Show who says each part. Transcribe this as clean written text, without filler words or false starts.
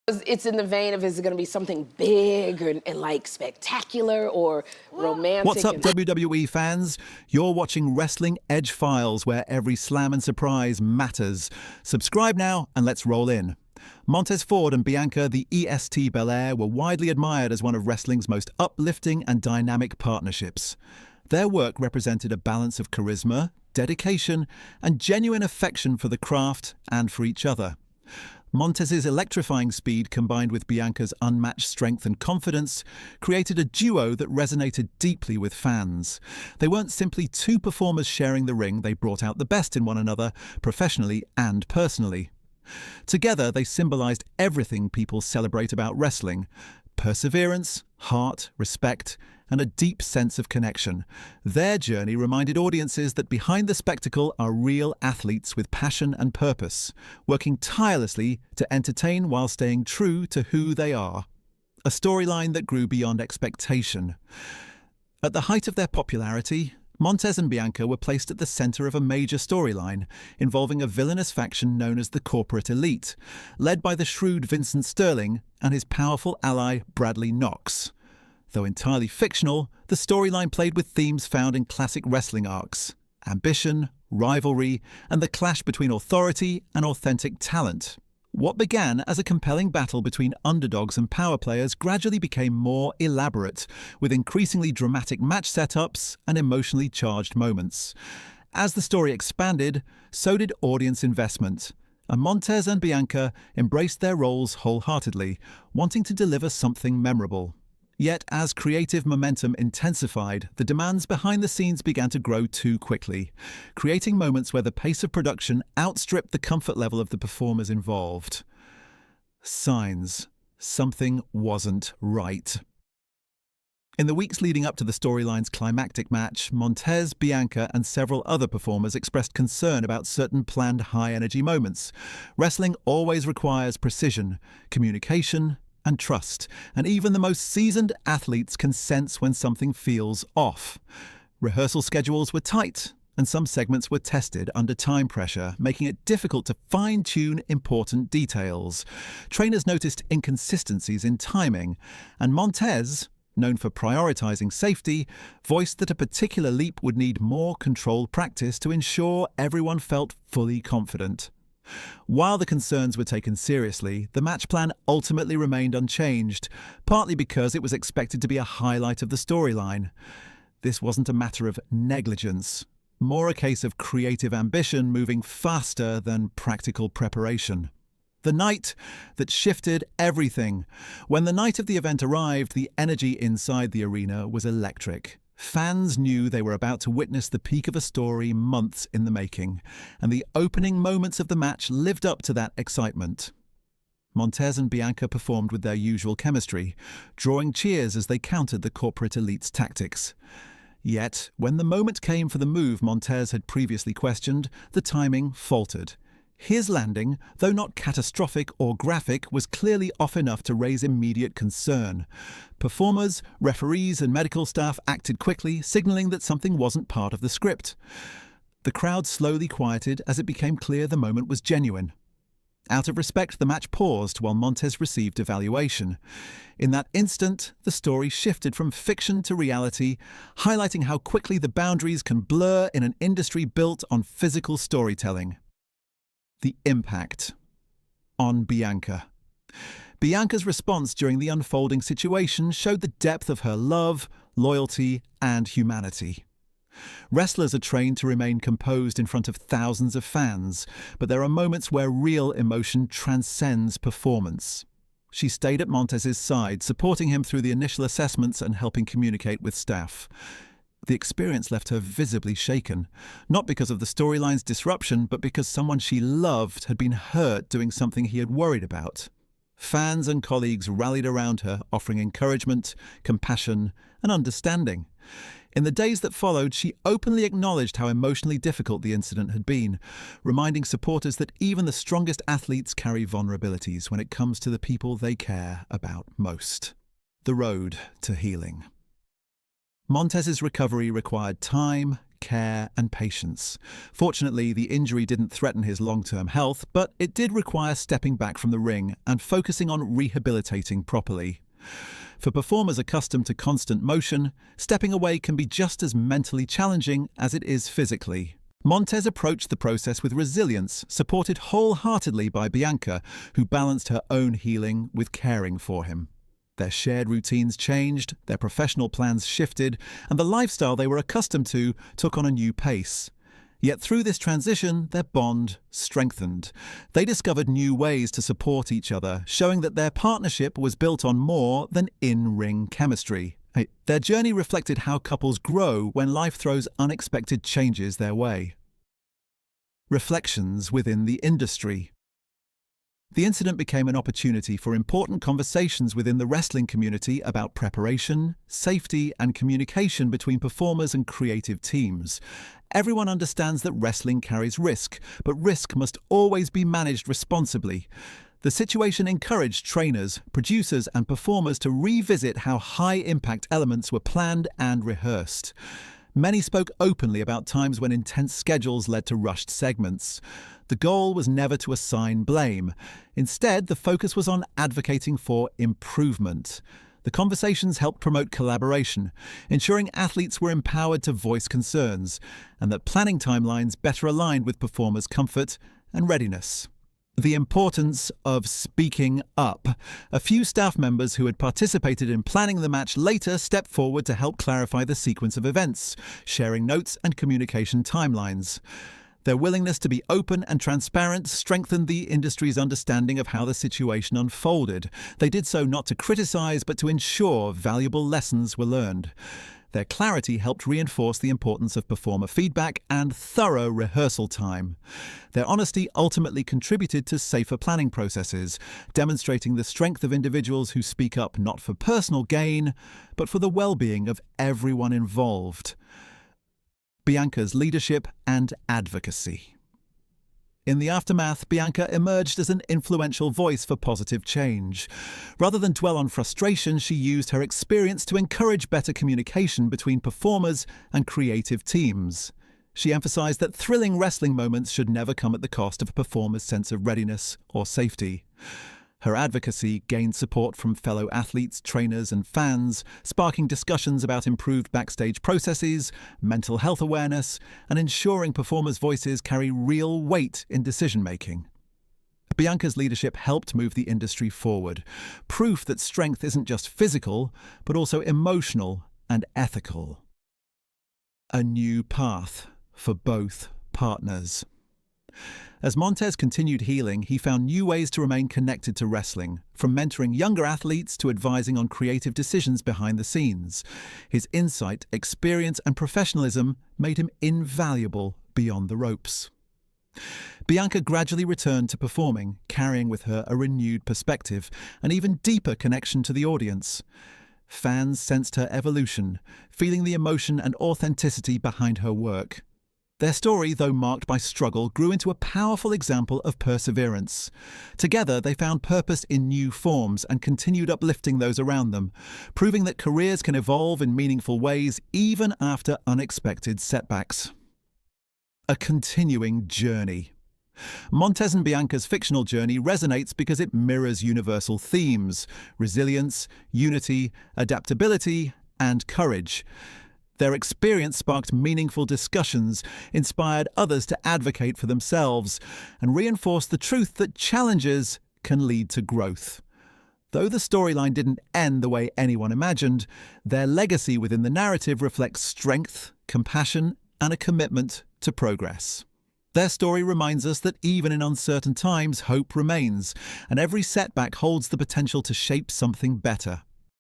Speaker 1: It's in the vein of, is it going to be something big and like spectacular or romantic?
Speaker 2: What's up, WWE fans? You're watching Wrestling Edge Files, where every slam and surprise matters. Subscribe now and let's roll in. Montez Ford and Bianca, the EST Belair, were widely admired as one of wrestling's most uplifting and dynamic partnerships. Their work represented a balance of charisma, dedication, and genuine affection for the craft and for each other. Montez's electrifying speed combined with Bianca's unmatched strength and confidence created a duo that resonated deeply with fans. They weren't simply two performers sharing the ring, they brought out the best in one another, professionally and personally. Together, they symbolized everything people celebrate about wrestling: perseverance, heart, respect, and a deep sense of connection. Their journey reminded audiences that behind the spectacle are real athletes with passion and purpose, working tirelessly to entertain while staying true to who they are. A storyline that grew beyond expectation. At the height of their popularity, Montez and Bianca were placed at the center of a major storyline involving a villainous faction known as the Corporate Elite, led by the shrewd Vincent Sterling and his powerful ally Bradley Knox. Though entirely fictional, the storyline played with themes found in classic wrestling arcs: ambition, rivalry, and the clash between authority and authentic talent. What began as a compelling battle between underdogs and power players gradually became more elaborate, with increasingly dramatic match setups and emotionally charged moments. As the story expanded, so did audience investment, and Montez and Bianca embraced their roles wholeheartedly, wanting to deliver something memorable. Yet, as creative momentum intensified, the demands behind the scenes began to grow too quickly, creating moments where the pace of production outstripped the comfort level of the performers involved. Signs. Something wasn't right. In the weeks leading up to the storyline's climactic match, Montez, Bianca, and several other performers expressed concern about certain planned high-energy moments. Wrestling always requires precision, communication, and trust, and even the most seasoned athletes can sense when something feels off. Rehearsal schedules were tight, and some segments were tested under time pressure, making it difficult to fine-tune important details. Trainers noticed inconsistencies in timing, and Montez, known for prioritizing safety, voiced that a particular leap would need more controlled practice to ensure everyone felt fully confident. While the concerns were taken seriously, the match plan ultimately remained unchanged, partly because it was expected to be a highlight of the storyline. This wasn't a matter of negligence, more a case of creative ambition moving faster than practical preparation. The night that shifted everything. When the night of the event arrived, the energy inside the arena was electric. Fans knew they were about to witness the peak of a story months in the making, and the opening moments of the match lived up to that excitement. Montez and Bianca performed with their usual chemistry, drawing cheers as they countered the Corporate Elite's tactics. Yet, when the moment came for the move Montez had previously questioned, the timing faltered. His landing, though not catastrophic or graphic, was clearly off enough to raise immediate concern. Performers, referees, and medical staff acted quickly, signaling that something wasn't part of the script. The crowd slowly quieted as it became clear the moment was genuine. Out of respect, the match paused while Montez received evaluation. In that instant, the story shifted from fiction to reality, highlighting how quickly the boundaries can blur in an industry built on physical storytelling. The impact on Bianca. Bianca's response during the unfolding situation showed the depth of her love, loyalty, and humanity. Wrestlers are trained to remain composed in front of thousands of fans, but there are moments where real emotion transcends performance. She stayed at Montez's side, supporting him through the initial assessments and helping communicate with staff. The experience left her visibly shaken, not because of the storyline's disruption, but because someone she loved had been hurt doing something he had worried about. Fans and colleagues rallied around her, offering encouragement, compassion, and understanding. In the days that followed, she openly acknowledged how emotionally difficult the incident had been, reminding supporters that even the strongest athletes carry vulnerabilities when it comes to the people they care about most. The road to healing. Montez's recovery required time, care, and patience. Fortunately, the injury didn't threaten his long-term health, but it did require stepping back from the ring and focusing on rehabilitating properly. For performers accustomed to constant motion, stepping away can be just as mentally challenging as it is physically. Montez approached the process with resilience, supported wholeheartedly by Bianca, who balanced her own healing with caring for him. Their shared routines changed, their professional plans shifted, and the lifestyle they were accustomed to took on a new pace. Yet through this transition, their bond strengthened. They discovered new ways to support each other, showing that their partnership was built on more than in-ring chemistry. Their journey reflected how couples grow when life throws unexpected changes their way. Reflections within the industry. The incident became an opportunity for important conversations within the wrestling community about preparation, safety, and communication between performers and creative teams. Everyone understands that wrestling carries risk, but risk must always be managed responsibly. The situation encouraged trainers, producers, and performers to revisit how high-impact elements were planned and rehearsed. Many spoke openly about times when intense schedules led to rushed segments. The goal was never to assign blame. Instead, the focus was on advocating for improvement. The conversations helped promote collaboration, ensuring athletes were empowered to voice concerns, and that planning timelines better aligned with performers' comfort and readiness. The importance of speaking up. A few staff members who had participated in planning the match later stepped forward to help clarify the sequence of events, sharing notes and communication timelines. Their willingness to be open and transparent strengthened the industry's understanding of how the situation unfolded. They did so not to criticize, but to ensure valuable lessons were learned. Their clarity helped reinforce the importance of performer feedback and thorough rehearsal time. Their honesty ultimately contributed to safer planning processes, demonstrating the strength of individuals who speak up not for personal gain, but for the well-being of everyone involved. Bianca's leadership and advocacy. In the aftermath, Bianca emerged as an influential voice for positive change. Rather than dwell on frustration, she used her experience to encourage better communication between performers and creative teams. She emphasized that thrilling wrestling moments should never come at the cost of a performer's sense of readiness or safety. Her advocacy gained support from fellow athletes, trainers, and fans, sparking discussions about improved backstage processes, mental health awareness, and ensuring performers' voices carry real weight in decision-making. Bianca's leadership helped move the industry forward, proof that strength isn't just physical, but also emotional and ethical. A new path for both partners. As Montez continued healing, he found new ways to remain connected to wrestling, from mentoring younger athletes to advising on creative decisions behind the scenes. His insight, experience, and professionalism made him invaluable beyond the ropes. Bianca gradually returned to performing, carrying with her a renewed perspective, an even deeper connection to the audience. Fans sensed her evolution, feeling the emotion and authenticity behind her work. Their story, though marked by struggle, grew into a powerful example of perseverance. Together, they found purpose in new forms and continued uplifting those around them, proving that careers can evolve in meaningful ways even after unexpected setbacks. A continuing journey. Montez and Bianca's fictional journey resonates because it mirrors universal themes: resilience, unity, adaptability, and courage. Their experience sparked meaningful discussions, inspired others to advocate for themselves, and reinforced the truth that challenges can lead to growth. Though the storyline didn't end the way anyone imagined, their legacy within the narrative reflects strength, compassion, and a commitment to progress. Their story reminds us that even in uncertain times, hope remains, and every setback holds the potential to shape something better.